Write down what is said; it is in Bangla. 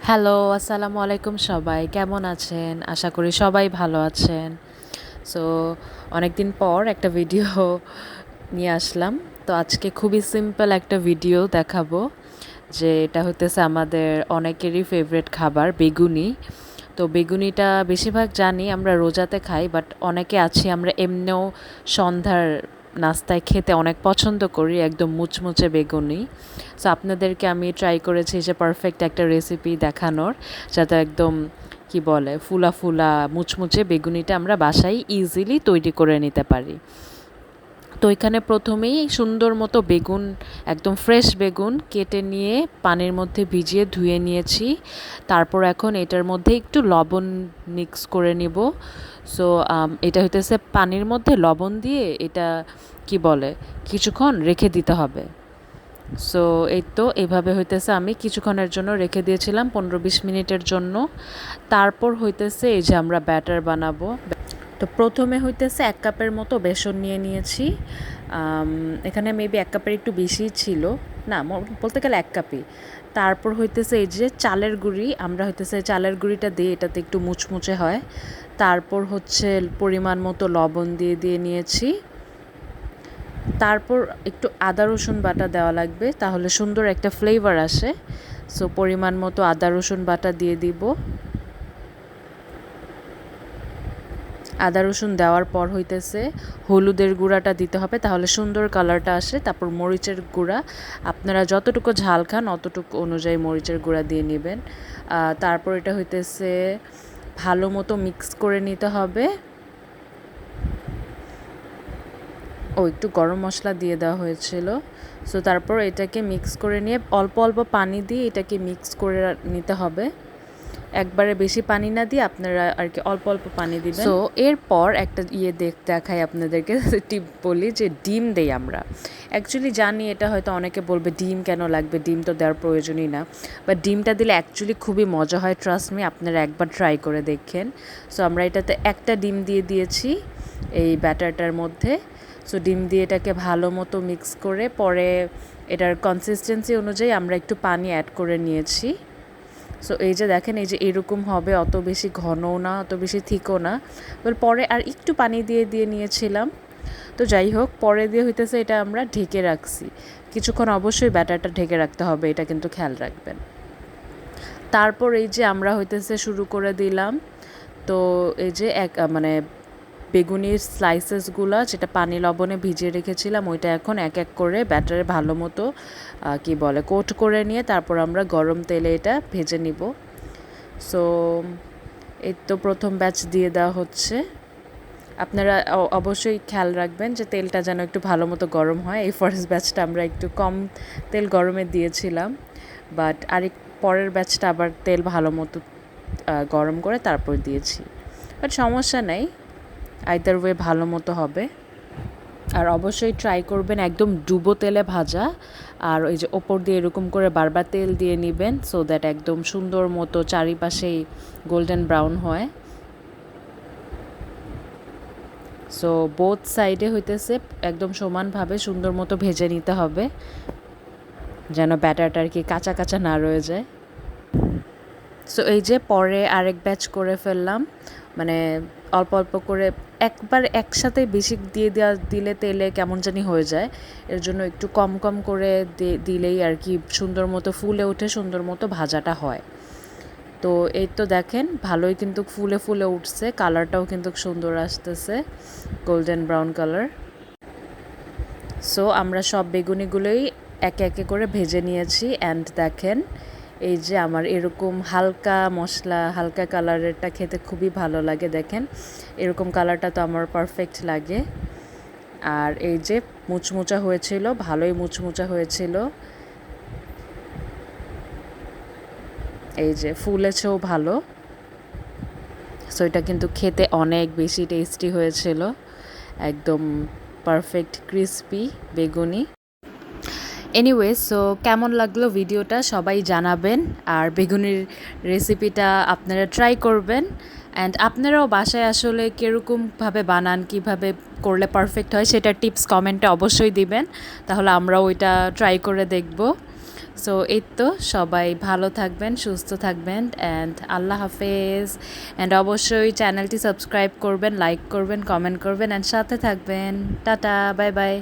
হ্যালো, আসসালামু আলাইকুম সবাই। কেমন আছেন? আশা করি সবাই ভালো আছেন। সো অনেকদিন পর একটা ভিডিও নিয়ে আসলাম। তো আজকে খুবই সিম্পল একটা ভিডিও দেখাবো যে এটা হইতেছে আমাদের অনেকেরই ফেভারিট খাবার বেগুনি। তো বেগুনিটা বেশিরভাগ জানি আমরা রোজাতে খাই, বাট অনেকে আছি আমরা এমনিও সন্ধ্যার নাস্তায় খেতে অনেক পছন্দ করি একদম মুচমুচে বেগুনি। সো আপনাদেরকে আমি ট্রাই করেছি যে পারফেক্ট একটা রেসিপি দেখানোর, যাতে একদম কি বলে ফুলা ফুলা মুচমুচে বেগুনিটা আমরা বাসায় ইজিলি তৈরি করে নিতে পারি। তো এখানে প্রথমেই সুন্দর মতো বেগুন, একদম ফ্রেশ বেগুন কেটে নিয়ে পানির মধ্যে ভিজিয়ে ধুয়ে নিয়েছি। তারপর এখন এটার মধ্যে একটু লবণ মিক্স করে নিব। সো এটা হইতেছে পানির মধ্যে লবণ দিয়ে এটা কি বলে কিছুক্ষণ রেখে দিতে হবে। সো এই তো এইভাবে হইতেছে আমি কিছুক্ষণের জন্য রেখে দিয়েছিলাম 15-20 মিনিটের জন্য। তারপর হইতেছে এই যে আমরা ব্যাটার বানাবো। তো প্রথমে হইতেছে 1 কাপের মতো বেসন নিয়ে নিয়েছি। এখানে মেবি 1 কাপের একটু বেশিই ছিল, না বলতে গেলে 1 কাপই। তারপর হইতেছে এই যে চালের গুঁড়ি, আমরা হইতেছে চালের গুঁড়িটা দিয়ে এটাতে একটু মুচমুচে হয়। তারপর হচ্ছে পরিমাণ মতো লবণ দিয়ে নিয়েছি। তারপর একটু আদা রসুন বাটা দেওয়া লাগবে, তাহলে সুন্দর একটা ফ্লেভার আসে। সো পরিমাণ মতো আদা রসুন বাটা দিয়ে দিব। আদা রসুন দেওয়ার পর হইতেছে হলুদের গুঁড়াটা দিতে হবে, তাহলে সুন্দর কালারটা আসে। তারপর মরিচের গুঁড়া, আপনারা যতটুকু ঝাল খান অতটুকু অনুযায়ী মরিচের গুঁড়া দিয়ে নেবেন। তারপর এটা হইতেছে ভালো মতো মিক্স করে নিতে হবে। একটু গরম মশলা দিয়ে দেওয়া হয়েছিল। সো তারপর এটাকে মিক্স করে নিয়ে অল্প অল্প পানি দিয়ে এটাকে মিক্স করে নিতে হবে। একবারে বেশি পানি না দিয়ে আপনারা আর কি অল্প অল্প পানি দিবেন। সো এরপর একটা দেখাই আপনাদেরকে টিপ বলি যে ডিম দেই আমরা। অ্যাকচুয়ালি জানি এটা হয়তো অনেকে বলবে ডিম কেন লাগবে, ডিম তো দেওয়ার প্রয়োজনই না, বাট ডিমটা দিলে অ্যাকচুয়ালি খুবই মজা হয়, ট্রাস্ট মি, আপনারা একবার ট্রাই করে দেখেন। সো আমরা এটাতে একটা ডিম দিয়ে দিয়েছি এই ব্যাটারটার মধ্যে। সো ডিম দিয়ে এটাকে ভালো মতো মিক্স করে পরে এটার কনসিস্টেন্সি অনুযায়ী আমরা একটু পানি অ্যাড করে নিয়েছি। সো এই যে দেখেন, এই যে এরকম হবে, অত বেশি ঘনও না অত বেশি থিকও না। পরে আর একটু পানি দিয়ে নিয়েছিলাম। তো যাই হোক, পরে দিয়ে হইতেছে এটা আমরা ঢেকে রাখছি কিছুক্ষণ। অবশ্যই ব্যাটারটা ঢেকে রাখতে হবে, এটা কিন্তু খেয়াল রাখবেন। তারপর এই যে আমরা হইতেছে শুরু করে দিলাম। তো এই যে মানে বেগুনির স্লাইসেসগুলো যেটা পানি লবণে ভিজিয়ে রেখেছিলাম, ওইটা এখন এক এক করে ব্যাটারে ভালো মতো কি বলে কোট করে নিয়ে তারপর আমরা গরম তেলে এটা ভেজে নিব। সো এই তো প্রথম ব্যাচ দিয়ে দেওয়া হচ্ছে। আপনারা অবশ্যই খেয়াল রাখবেন যে তেলটা যেন একটু ভালো মতো গরম হয়। এই ফার্স্ট ব্যাচটা আমরা একটু কম তেল গরমে দিয়েছিলাম, বাট আরেক পরের ব্যাচটা আবার তেল ভালো মতো গরম করে তারপর দিয়েছি। বাট সমস্যা নেই, আইদার ওয়ে ভালো মতো হবে। আর অবশ্যই ট্রাই করবেন একদম ডুবো তেলে ভাজা, আর ওই যে ওপর দিয়ে এরকম করে বারবার তেল দিয়ে নেবেন, সো দ্যাট একদম সুন্দর মতো চারিপাশেই গোল্ডেন ব্রাউন হয়। সো বোথ সাইডে হইতেছে একদম সমানভাবে সুন্দর মতো ভেজে নিতে হবে, যেন ব্যাটারটা আর কি কাঁচা কাঁচা না রয়ে যায়। সো এই যে পরে আরেক ব্যাচ করে ফেললাম, মানে অল্প অল্প করে, একবার একসাথে বেশি দিলে তেলে কেমন জানি হয়ে যায়। এর জন্য একটু কম কম করে দিলেই আর কি সুন্দর মতো ফুলে ওঠে, সুন্দর মতো ভাজাটা হয়। তো এই তো দেখেন ভালোই কিন্তু ফুলে ফুলে উঠছে, কালারটাও কিন্তু সুন্দর আসতেছে, গোল্ডেন ব্রাউন কালার। সো আমরা সব বেগুনিগুলোই একে একে করে ভেজে নিয়েছি। অ্যান্ড দেখেন এই যে আমার এরকম হালকা মশলা হালকা কালারেরটা খেতে খুবই ভালো লাগে। দেখেন এরকম কালারটা তো আমার পারফেক্ট লাগে। আর এই যে মুচমুচা হয়েছিল, ভালোই মুচমুচা হয়েছিল, এই যে ফুলেছেও ভালো। সো এটা কিন্তু খেতে অনেক বেশি টেস্টি হয়েছিল, একদম পারফেক্ট ক্রিসপি বেগুনি। এনিওয়ে, সো কেমন লাগলো ভিডিওটা সবাই জানাবেন, আর বেগুনির রেসিপিটা আপনারা ট্রাই করবেন। অ্যান্ড আপনারাও বাসায় আসলে কীরকমভাবে বানান, কীভাবে করলে পারফেক্ট হয় সেটার টিপস কমেন্টে অবশ্যই দিবেন, তাহলে আমরাও ওইটা ট্রাই করে দেখব। সো এই তো সবাই ভালো থাকবেন, সুস্থ থাকবেন, অ্যান্ড আল্লাহ হাফেজ। অ্যান্ড অবশ্যই চ্যানেলটি সাবস্ক্রাইব করবেন, লাইক করবেন, কমেন্ট করবেন, অ্যান্ড সাথে থাকবেন। Tata, bye bye.